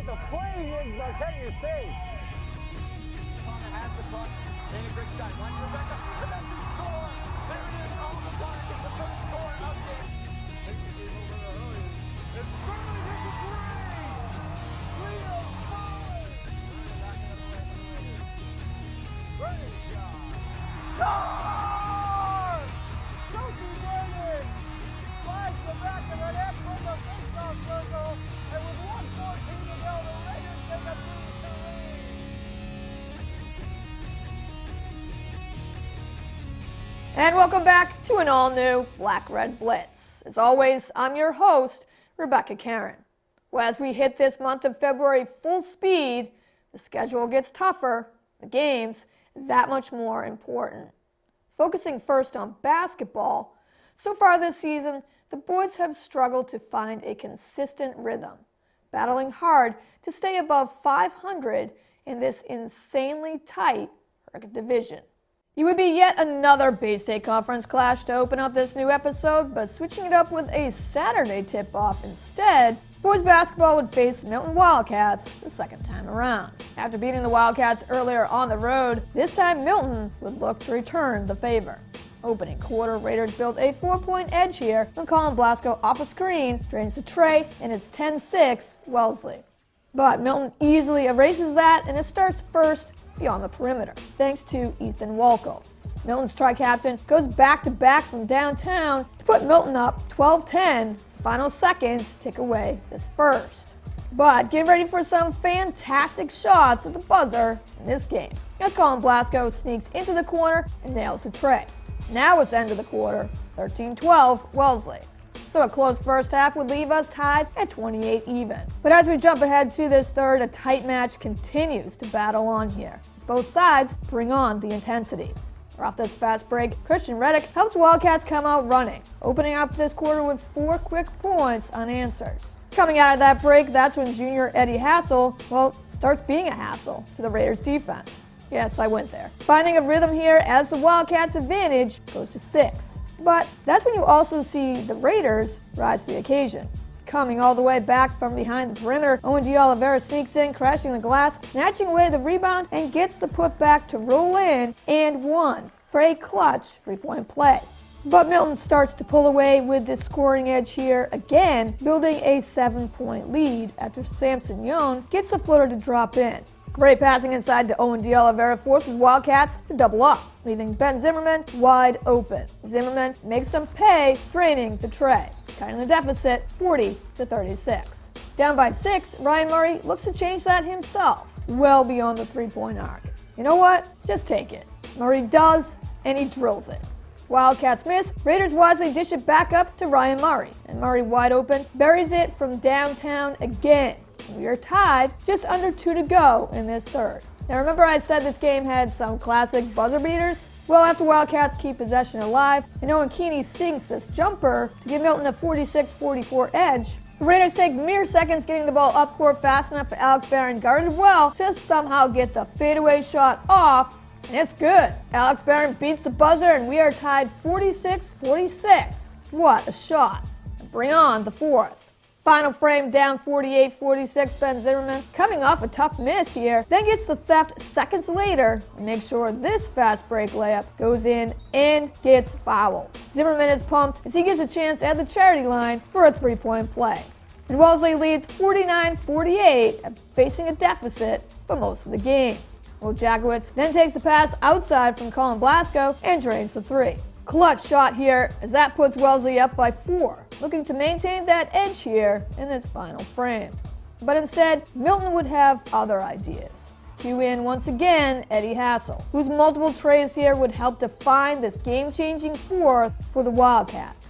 the play is, can you see? Connor has the puck. Made a great shot. One goes back up. And that's the score. There it is. On the block. It's the first score of the game. Takes the game over the Hurrians. It's Framingham with the three. Leo scores. Great shot. Score! Milton winning. Slides the back of the net from the faceoff circle. And with 1:14 to go, the Raiders take a 3-2 lead. And welcome back to an all-new Black Red Blitz. As always, I'm your host, Rebecca Karen. Well, as we hit this month of February full speed, the schedule gets tougher, the games that much more important. Focusing first on basketball, so far this season, the boys have struggled to find a consistent rhythm, battling hard to stay above 500 in this insanely tight division. It would be yet another Bay State Conference clash to open up this new episode, but switching it up with a Saturday tip-off instead, boys basketball would face the Milton Wildcats the second time around. After beating the Wildcats earlier on the road, this time Milton would look to return the favor. Opening quarter, Raiders built a 4-point edge here when Colin Blasco off a screen drains the tray, and it's 10-6 Wellesley. But Milton easily erases that, and it starts first beyond the perimeter, thanks to Ethan Walco. Milton's tri-captain goes back-to-back from downtown to put Milton up 12-10 as the final seconds tick away this first. But get ready for some fantastic shots at the buzzer in this game, as Colin Blasco sneaks into the corner and nails the tray. Now it's end of the quarter, 13-12 Wellesley. So a close first half would leave us tied at 28 even. But as we jump ahead to this third, a tight match continues to battle on here, as both sides bring on the intensity. Off this fast break, Christian Reddick helps Wildcats come out running, opening up this quarter with 4 quick points unanswered. Coming out of that break, that's when junior Eddie Hassel, starts being a hassle to the Raiders defense. Yes, I went there. Finding a rhythm here as the Wildcats' advantage goes to 6. But that's when you also see the Raiders rise to the occasion. Coming all the way back from behind the perimeter, Owen D'Oliveira sneaks in, crashing the glass, snatching away the rebound, and gets the putback to roll in and one for a clutch 3-point play. But Milton starts to pull away with the scoring edge here again, building a 7-point lead after Samson Young gets the floater to drop in. Great passing inside to Owen D'Oliveira forces Wildcats to double up, leaving Ben Zimmerman wide open. Zimmerman makes them pay, draining the tray, cutting the deficit 40-36. Down by 6, Ryan Murray looks to change that himself, well beyond the 3-point arc. You know what? Just take it. Murray does, and he drills it. Wildcats miss, Raiders wisely dish it back up to Ryan Murray, and Murray wide open buries it from downtown again. We are tied, just under 2 to go in this third. Now remember I said this game had some classic buzzer beaters? Well, after Wildcats keep possession alive, and Owen Keeney sinks this jumper to give Milton a 46-44 edge, the Raiders take mere seconds getting the ball up court fast enough for Alex Barron, guarded well, to somehow get the fadeaway shot off, and it's good. Alex Barron beats the buzzer, and we are tied 46-46. What a shot. And bring on the fourth. Final frame down 48-46, Ben Zimmerman, coming off a tough miss here, then gets the theft seconds later and makes sure this fast break layup goes in and gets fouled. Zimmerman is pumped as he gets a chance at the charity line for a 3-point play. And Wellesley leads 49-48, facing a deficit for most of the game. Jackowitz then takes the pass outside from Colin Blasco and drains the 3. Clutch shot here as that puts Wellesley up by 4, looking to maintain that edge here in its final frame. But instead, Milton would have other ideas. Cue in once again Eddie Hassel, whose multiple trays here would help define this game-changing fourth for the Wildcats.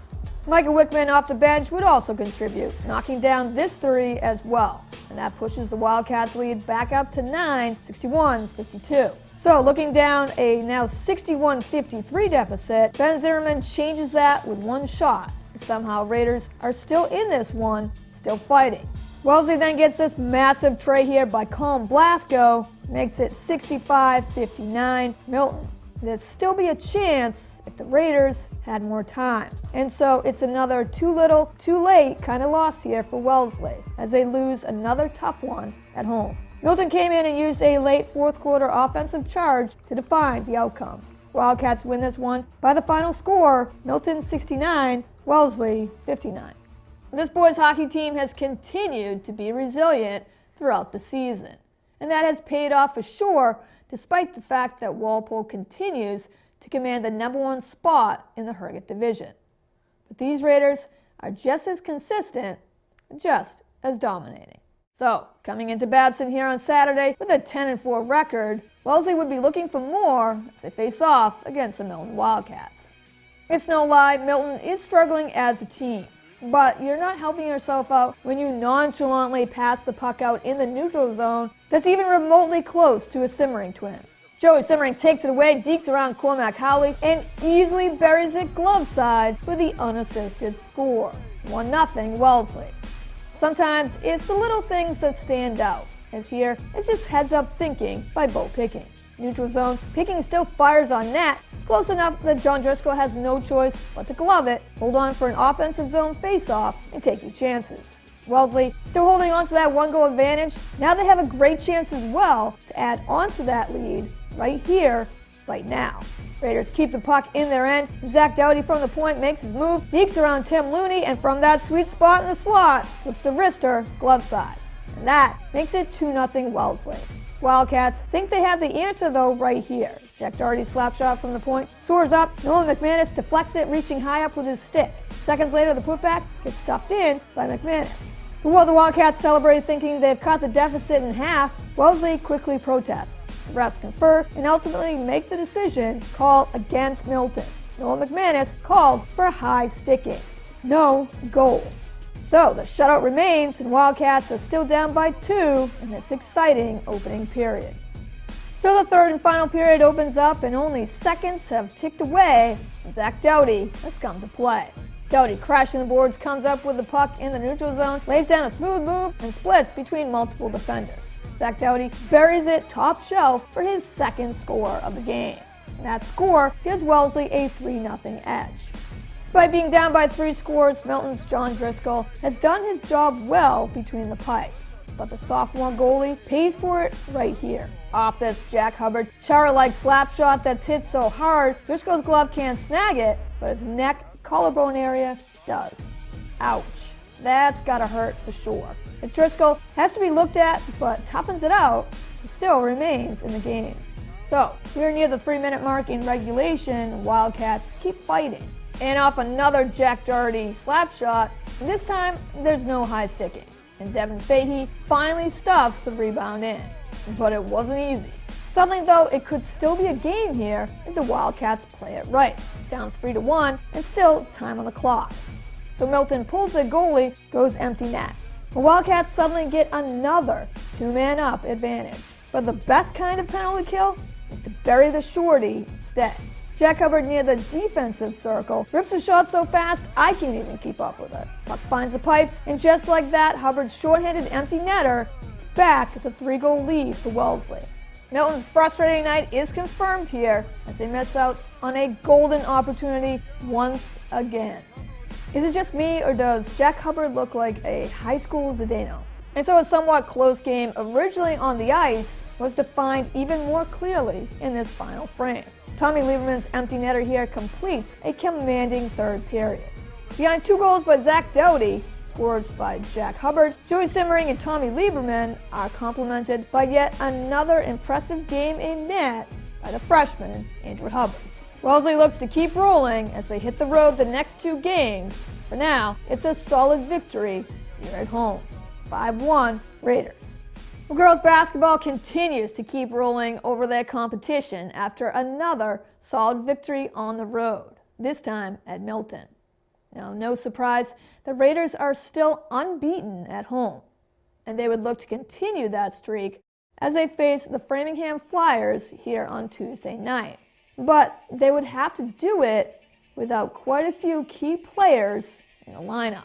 Micah Wickman off the bench would also contribute, knocking down this 3 as well, and that pushes the Wildcats' lead back up to 9, 61-52. So looking down a now 61-53 deficit, Ben Zimmerman changes that with 1 shot. Somehow Raiders are still in this one, still fighting. Wellesley then gets this massive tray here by Colin Blasco, makes it 65-59 Milton. There'd still be a chance if the Raiders had more time. And so it's another too little, too late kind of loss here for Wellesley, as they lose another tough one at home. Milton came in and used a late fourth quarter offensive charge to define the outcome. Wildcats win this one by the final score, Milton 69, Wellesley 59. This boys hockey team has continued to be resilient throughout the season, and that has paid off for sure, despite the fact that Walpole continues to command the #1 spot in the Herget division. But these Raiders are just as consistent, just as dominating. So, coming into Babson here on Saturday with a 10-4 record, Wellesley would be looking for more as they face off against the Milton Wildcats. It's no lie, Milton is struggling as a team, but you're not helping yourself out when you nonchalantly pass the puck out in the neutral zone that's even remotely close to a Simmering twin. Joey Simmering takes it away, dekes around Cormac Howley, and easily buries it glove side for the unassisted score. 1-0 Wellesley. Sometimes it's the little things that stand out, as here it's just heads-up thinking by Bo Picking. Neutral zone, Picking still fires on net. It's close enough that John Driscoll has no choice but to glove it, hold on for an offensive zone face-off, and take his chances. Wellesley still holding on to that one-goal advantage. Now they have a great chance as well to add on to that lead right here, right now. Raiders keep the puck in their end. Zach Doughty from the point makes his move, dekes around Tim Looney, and from that sweet spot in the slot, slips the wrister glove side. And that makes it 2-0 Wellesley. Wildcats think they have the answer though right here. Jack Doherty's slap shot from the point soars up. Nolan McManus deflects it, reaching high up with his stick. Seconds later, the putback gets stuffed in by McManus. But while the Wildcats celebrate thinking they've cut the deficit in half, Wellesley quickly protests. The refs confer and ultimately make the decision call against Milton. Nolan McManus called for high sticking. No goal. So the shutout remains, and Wildcats are still down by 2 in this exciting opening period. So the third and final period opens up, and only seconds have ticked away, and Zach Doughty has come to play. Doughty crashing the boards, comes up with the puck in the neutral zone, lays down a smooth move, and splits between multiple defenders. Zach Doughty buries it top shelf for his second score of the game. And that score gives Wellesley a 3-0 edge. Despite being down by 3 scores, Milton's John Driscoll has done his job well between the pipes. But the sophomore goalie pays for it right here. Off this Jack Hubbard Chara-like slap shot that's hit so hard, Driscoll's glove can't snag it, but his neck collarbone area does. Ouch. That's gotta hurt for sure. As Driscoll has to be looked at, but toughens it out, he still remains in the game. So, we're near the 3-minute mark in regulation, Wildcats keep fighting. And off another Jack Doherty slap shot, and this time there's no high sticking. And Devin Fahey finally stuffs the rebound in. But it wasn't easy. Suddenly though, it could still be a game here if the Wildcats play it right. Down 3-1, and still time on the clock. So Milton pulls the goalie, goes empty net. The Wildcats suddenly get another 2-man up advantage. But the best kind of penalty kill is to bury the shorty instead. Jack Hubbard near the defensive circle rips a shot so fast I can't even keep up with it. Puck finds the pipes, and just like that, Hubbard's shorthanded empty netter is back at the 3-goal lead for Wellesley. Milton's frustrating night is confirmed here as they miss out on a golden opportunity once again. Is it just me, or does Jack Hubbard look like a high school Zdeno? And so a somewhat close game originally on the ice was defined even more clearly in this final frame. Tommy Lieberman's empty netter here completes a commanding third period. Behind 2 goals by Zach Doughty, scores by Jack Hubbard, Joey Simmering and Tommy Lieberman are complemented by yet another impressive game in net by the freshman, Andrew Hubbard. Wellesley looks to keep rolling as they hit the road the next 2 games. For now, it's a solid victory here at home. 5-1 Raiders. Well, girls basketball continues to keep rolling over their competition after another solid victory on the road, this time at Milton. Now, no surprise, the Raiders are still unbeaten at home, and they would look to continue that streak as they face the Framingham Flyers here on Tuesday night. But they would have to do it without quite a few key players in the lineup.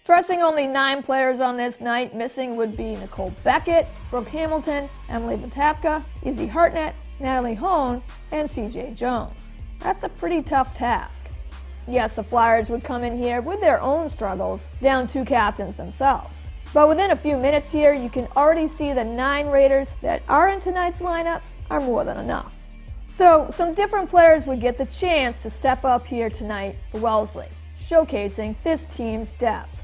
Dressing only 9 players on this night, missing would be Nicole Beckett, Brooke Hamilton, Emily Vitapka, Izzy Hartnett, Natalie Hone, and CJ Jones. That's a pretty tough task. Yes, the Flyers would come in here with their own struggles, down 2 captains themselves. But within a few minutes here, you can already see the 9 Raiders that are in tonight's lineup are more than enough. So some different players would get the chance to step up here tonight for Wellesley, showcasing this team's depth.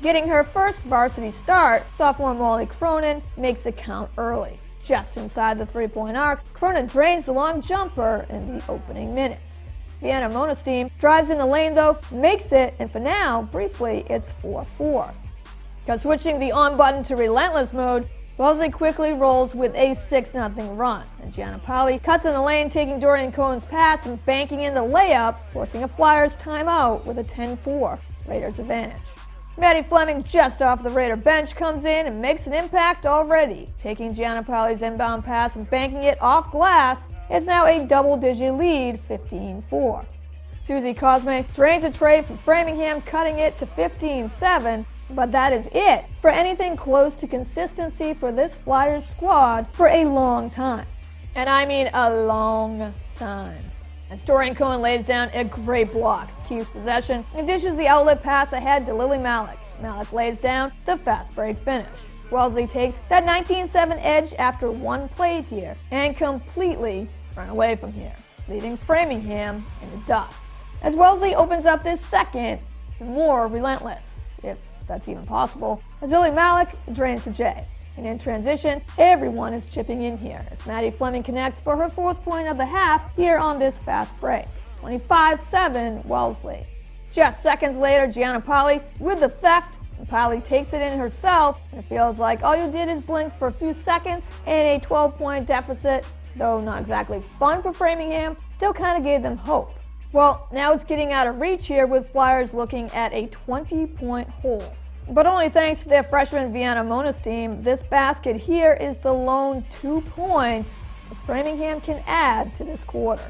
Getting her first varsity start, sophomore Molly Cronin makes it count early. Just inside the 3-point arc, Cronin drains the long jumper in the opening minutes. Vienna Mona's team drives in the lane though, makes it, and for now, briefly, it's 4-4. Because switching the on button to relentless mode, Wellesley quickly rolls with a 6-0 run, and Gianna Pali cuts in the lane, taking Dorian Cohen's pass and banking in the layup, forcing a Flyers timeout with a 10-4 Raiders advantage. Maddie Fleming, just off the Raider bench, comes in and makes an impact already, taking Gianna Pali's inbound pass and banking it off glass. It's now a double-digit lead, 15-4. Susie Cosme drains a tray for Framingham, cutting it to 15-7. But that is it for anything close to consistency for this Flyers squad for a long time. And I mean a long time. As Dorian Cohen lays down a great block, keeps possession, and dishes the outlet pass ahead to Lily Malik. Malik lays down the fast break finish. Wellesley takes that 19-7 edge after one played here and completely run away from here, leaving Framingham in the dust. As Wellesley opens up this second, more relentless, if that's even possible, as Lily Malik drains the J. And in transition, everyone is chipping in here as Maddie Fleming connects for her 4th point of the half here on this fast break. 25-7 Wellesley. Just seconds later, Gianna Pali with the theft, and Pali takes it in herself, and it feels like all you did is blink for a few seconds, and a 12-point deficit, though not exactly fun for Framingham, still kind of gave them hope. Well, now it's getting out of reach here with Flyers looking at a 20-point hole. But only thanks to their freshman Vienna Mona's team, this basket here is the lone 2 points that Framingham can add to this quarter,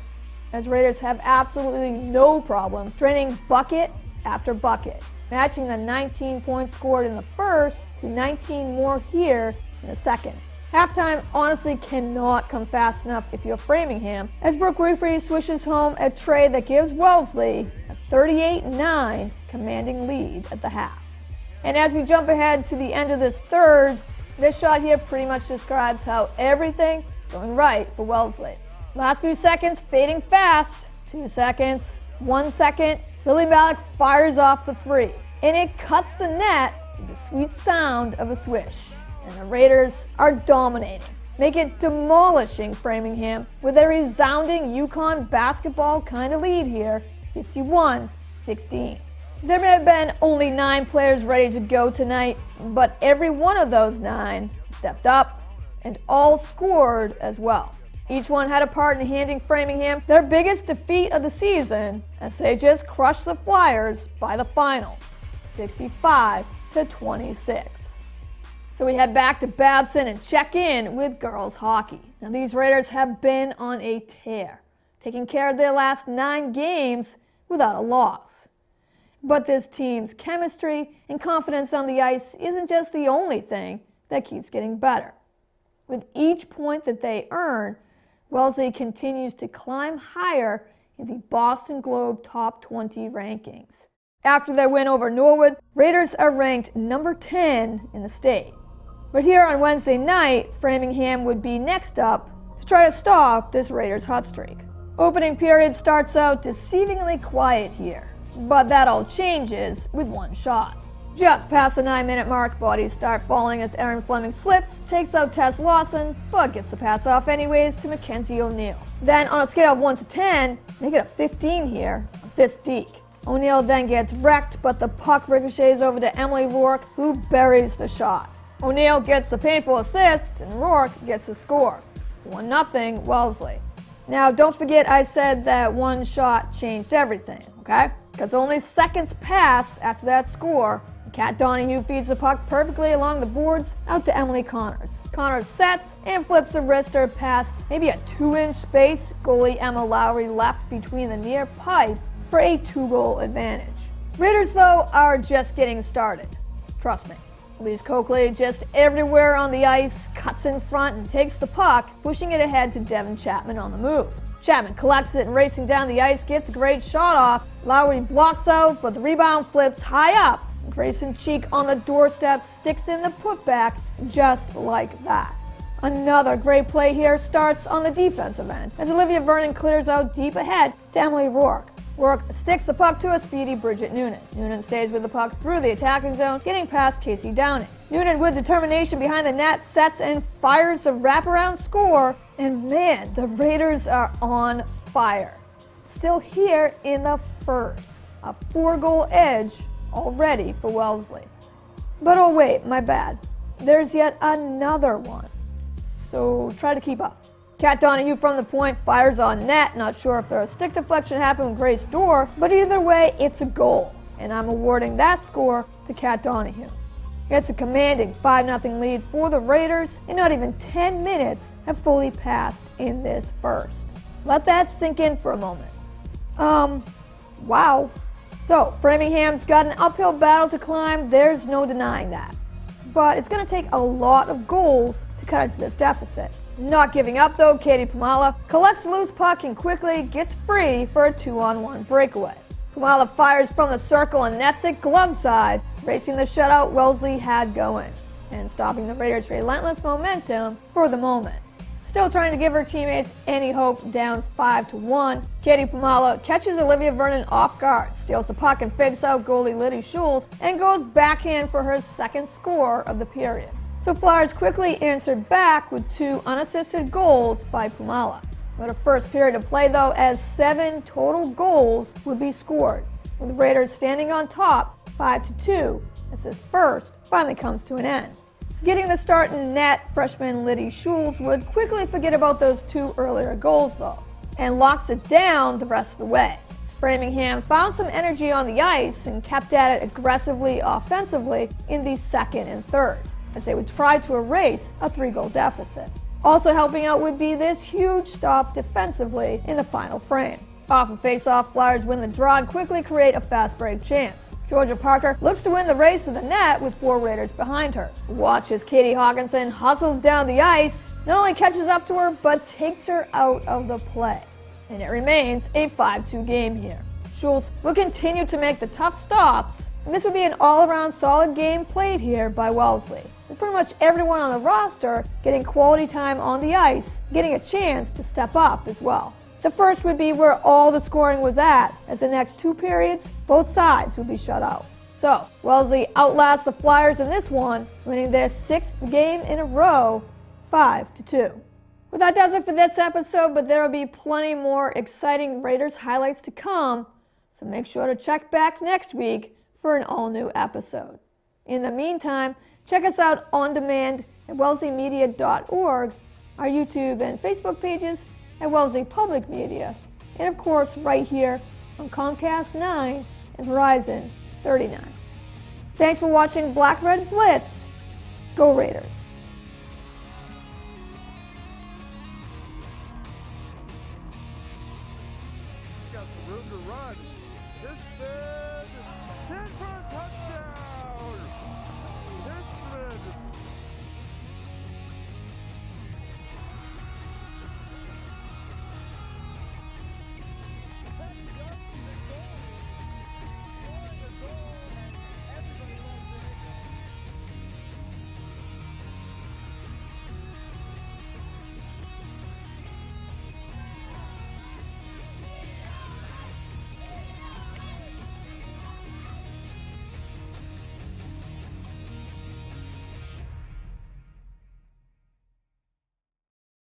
as Raiders have absolutely no problem draining bucket after bucket, matching the 19 points scored in the first to 19 more here in the second. Halftime honestly cannot come fast enough if you're Framingham, as Brooke Reefrey swishes home a tray that gives Wellesley a 38-9 commanding lead at the half. And as we jump ahead to the end of this third, this shot here pretty much describes how everything going right for Wellesley. Last few seconds fading fast, 2 seconds, 1 second, Lily Malik fires off the 3, and it cuts the net with the sweet sound of a swish. And the Raiders are dominating, demolishing Framingham with a resounding UConn basketball kind of lead here, 51-16. There may have been only 9 players ready to go tonight, but every one of those 9 stepped up and all scored as well. Each one had a part in handing Framingham their biggest defeat of the season as they just crushed the Flyers by the final, 65-26. So we head back to Babson and check in with girls hockey. Now these Raiders have been on a tear, taking care of their last 9 games without a loss. But this team's chemistry and confidence on the ice isn't just the only thing that keeps getting better. With each point that they earn, Wellesley continues to climb higher in the Boston Globe Top 20 rankings. After their win over Norwood, Raiders are ranked number 10 in the state. But here on Wednesday night, Framingham would be next up to try to stop this Raiders hot streak. Opening period starts out deceivingly quiet here, but that all changes with one shot. Just past the 9-minute mark, bodies start falling as Erin Fleming slips, takes out Tess Lawson, but gets the pass off anyways to Mackenzie O'Neill. Then on a scale of 1 to 10, they get a 15 here of this Deke. O'Neill then gets wrecked, but the puck ricochets over to Emily Rourke, who buries the shot. O'Neill gets the painful assist, and Rourke gets the score. 1-0 Wellesley. Now, don't forget I said that one shot changed everything, okay? Because only seconds pass after that score, and Kat Donahue feeds the puck perfectly along the boards out to Emily Connors. Connors sets and flips a wrister past maybe a 2-inch space goalie Emma Lowry left between the near pipe for a 2-goal advantage. Raiders, though, are just getting started. Trust me. Elise Coakley just everywhere on the ice, cuts in front and takes the puck, pushing it ahead to Devin Chapman on the move. Chapman collects it and racing down the ice, gets a great shot off. Lowry blocks out, but the rebound flips high up Grayson Cheek on the doorstep sticks in the putback just like that. Another great play here starts on the defensive end as Olivia Vernon clears out deep ahead to Emily Rourke. Rourke sticks the puck to a speedy Bridget Noonan. Noonan stays with the puck through the attacking zone, getting past Casey Downing. Noonan, with determination behind the net, sets and fires the wraparound score. And man, the Raiders are on fire. Still here in the first. A 4-goal edge already for Wellesley. But oh wait, my bad. There's yet another one. So try to keep up. Kat Donahue from the point fires on net. Not sure if a stick deflection happened with Grace Dorr, but either way, it's a goal. And I'm awarding that score to Kat Donahue. It's a commanding 5-0 lead for the Raiders, and not even 10 minutes have fully passed in this first. Let that sink in for a moment. Wow. So, Framingham's got an uphill battle to climb, there's no denying that. But it's going to take a lot of goals to cut into this deficit. Not giving up though, Katie Pumala collects the loose puck and quickly gets free for a 2-on-1 breakaway. Pumala fires from the circle and nets it glove side, racing the shutout Wellesley had going, and stopping the Raiders' relentless momentum for the moment. Still trying to give her teammates any hope, down 5-1. Katie Pumala catches Olivia Vernon off guard, steals the puck and fakes out goalie Liddy Schultz, and goes backhand for her second score of the period. So Flyers quickly answered back with 2 unassisted goals by Pumala. With a first period of play though, as 7 total goals would be scored, with the Raiders standing on top 5-2 as this first finally comes to an end. Getting the start in net, freshman Liddy Schultz would quickly forget about those 2 earlier goals though, and locks it down the rest of the way. Framingham found some energy on the ice and kept at it aggressively offensively in the second and third, as they would try to erase a 3-goal deficit. Also helping out would be this huge stop defensively in the final frame. Off a face-off, Flyers win the draw and quickly create a fast break chance. Georgia Parker looks to win the race to the net with 4 Raiders behind her. Watch as Katie Hawkinson hustles down the ice, not only catches up to her, but takes her out of the play. And it remains a 5-2 game here. Schultz will continue to make the tough stops, and this would be an all-around solid game played here by Wellesley, with pretty much everyone on the roster getting quality time on the ice, getting a chance to step up as well. The first would be where all the scoring was at, as the next 2 periods, both sides would be shut out. So, Wellesley outlasts the Flyers in this one, winning their 6th game in a row, 5-2. Well, that does it for this episode, but there will be plenty more exciting Raiders highlights to come, so make sure to check back next week for an all-new episode. In the meantime, check us out on demand at wellesleymedia.org, our YouTube and Facebook pages at Wellesley Public Media, and of course right here on Comcast 9 and Verizon 39. Thanks for watching Black Red Blitz. Go Raiders! He's got the room to run. This spin, in for a touchdown. This spin.